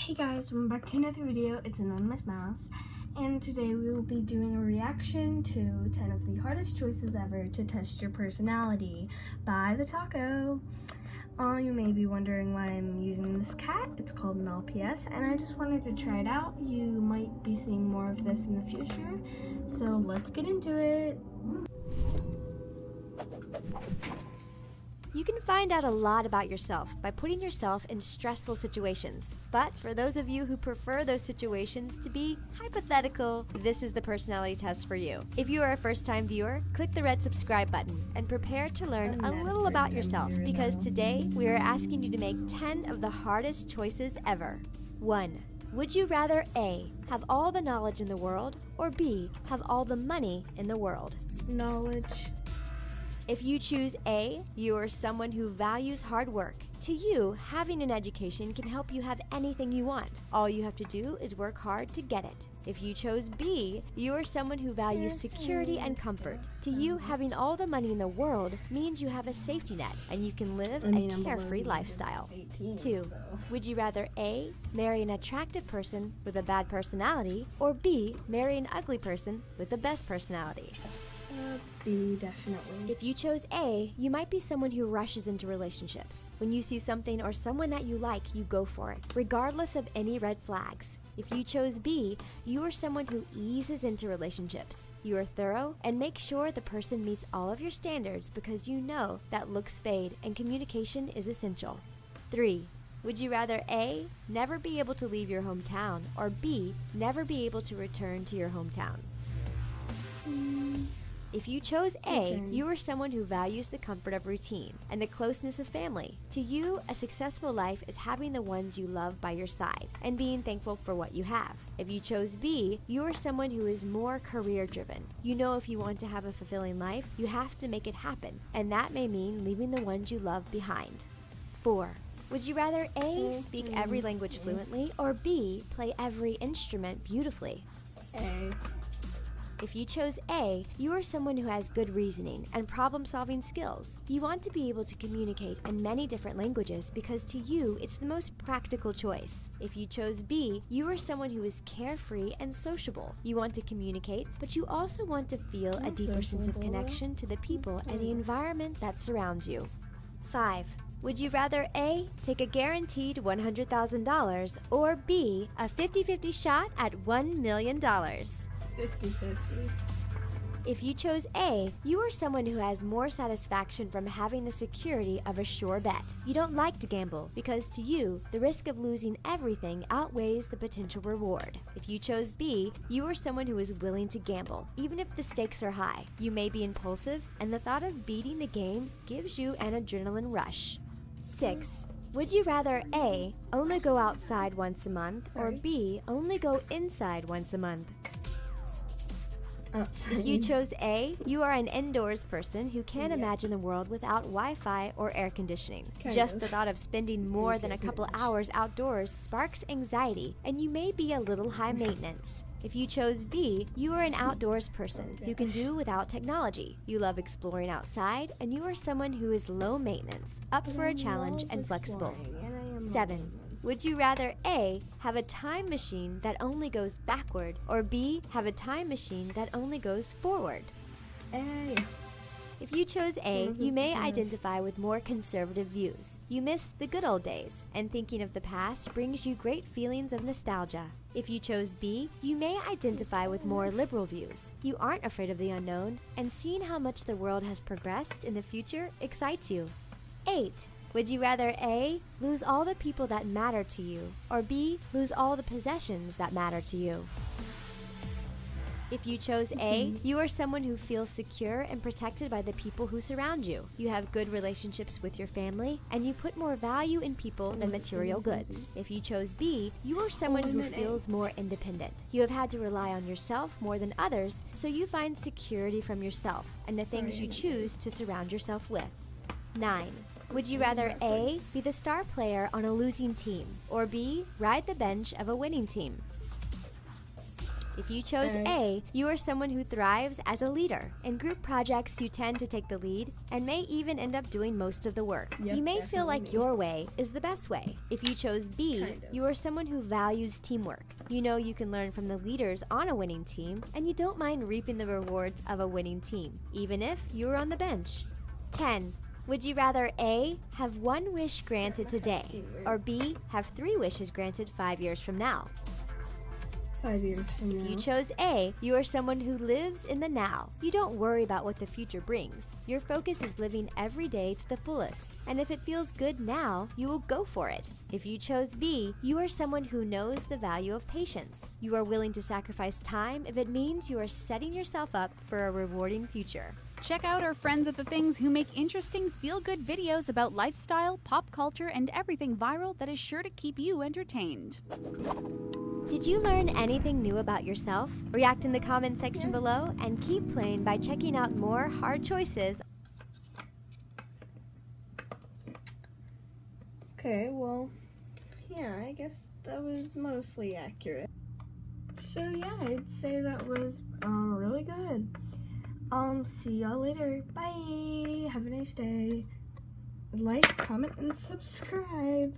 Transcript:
Hey guys, welcome back to another video. It's Anonymous Mouse, and today we will be doing a reaction to 10 of the hardest choices ever to test your personality by The Taco. You may be wondering why I'm using this cat. It's called an LPS, and I just wanted to try it out. You might be seeing more of this in the future, so let's get into it. You can find out a lot about yourself by putting yourself in stressful situations. But for those of you who prefer those situations to be hypothetical, this is the personality test for you. If you are a first-time viewer, click the red subscribe button and prepare to learn a little about yourself, because today we are asking you to make 10 of the hardest choices ever. 1. Would you rather A, have all the knowledge in the world, or B, have all the money in the world? Knowledge. If you choose A, you are someone who values hard work. To you, having an education can help you have anything you want. All you have to do is work hard to get it. If you chose B, you are someone who values security and comfort. To you, having all the money in the world means you have a safety net and you can live a carefree lifestyle. 2. Would you rather A, marry an attractive person with a bad personality, or B, marry an ugly person with the best personality? B, definitely. If you chose A, you might be someone who rushes into relationships. When you see something or someone that you like, you go for it, regardless of any red flags. If you chose B, you are someone who eases into relationships. You are thorough and make sure the person meets all of your standards because you know that looks fade and communication is essential. 3. Would you rather A, never be able to leave your hometown, or B, never be able to return to your hometown? If you chose A, you are someone who values the comfort of routine and the closeness of family. To you, a successful life is having the ones you love by your side and being thankful for what you have. If you chose B, you are someone who is more career-driven. You know if you want to have a fulfilling life, you have to make it happen, and that may mean leaving the ones you love behind. 4. Would you rather A, speak every language fluently, or B, play every instrument beautifully? A. If you chose A, you are someone who has good reasoning and problem-solving skills. You want to be able to communicate in many different languages because to you, it's the most practical choice. If you chose B, you are someone who is carefree and sociable. You want to communicate, but you also want to feel a deeper sense of connection to the people and the environment that surrounds you. 5. Would you rather A, take a guaranteed $100,000, or B, a 50-50 shot at $1 million? 50-50. If you chose A, you are someone who has more satisfaction from having the security of a sure bet. You don't like to gamble because to you, the risk of losing everything outweighs the potential reward. If you chose B, you are someone who is willing to gamble, even if the stakes are high. You may be impulsive, and the thought of beating the game gives you an adrenaline rush. 6. Would you rather A, only go outside once a month, or B, only go inside once a month? If you chose A, you are an indoors person who can't imagine the world without Wi-Fi or air conditioning. Just the thought of spending more than a couple hours outdoors sparks anxiety, and you may be a little high maintenance. If you chose B, you are an outdoors person who can do without technology. You love exploring outside, and you are someone who is low maintenance, up for a challenge, and flexible. 7. Would you rather A, have a time machine that only goes backward, or B, have a time machine that only goes forward? A. If you chose A, you may identify with more conservative views. You miss the good old days, and thinking of the past brings you great feelings of nostalgia. If you chose B, you may identify with more liberal views. You aren't afraid of the unknown, and seeing how much the world has progressed in the future excites you. 8. Would you rather A, lose all the people that matter to you, or B, lose all the possessions that matter to you? If you chose A, you are someone who feels secure and protected by the people who surround you. You have good relationships with your family, and you put more value in people than material goods. If you chose B, you are someone who feels more independent. You have had to rely on yourself more than others, so you find security from yourself and the things you choose to surround yourself with. 9. Would you rather A, be the star player on a losing team, or B, ride the bench of a winning team? If you chose A, you are someone who thrives as a leader. In group projects, you tend to take the lead and may even end up doing most of the work. Yep, You may feel like definitely. your way is the best way. If you chose B, Kind of. you are someone who values teamwork. You know you can learn from the leaders on a winning team, and you don't mind reaping the rewards of a winning team, even if you are on the bench. 10. Would you rather A, have one wish granted today, or B, have 3 wishes granted 5 years from now? 5 years from now. If you chose A, you are someone who lives in the now. You don't worry about what the future brings. Your focus is living every day to the fullest. And if it feels good now, you will go for it. If you chose B, you are someone who knows the value of patience. You are willing to sacrifice time if it means you are setting yourself up for a rewarding future. Check out our friends at The Things who make interesting feel-good videos about lifestyle, pop culture, and everything viral that is sure to keep you entertained. Did you learn anything new about yourself? React in the comment section below and keep playing by checking out more hard choices. Okay, well, yeah, I guess that was mostly accurate. So yeah, I'd say that was really good. See y'all later. Bye. Have a nice day. Like, comment, and subscribe.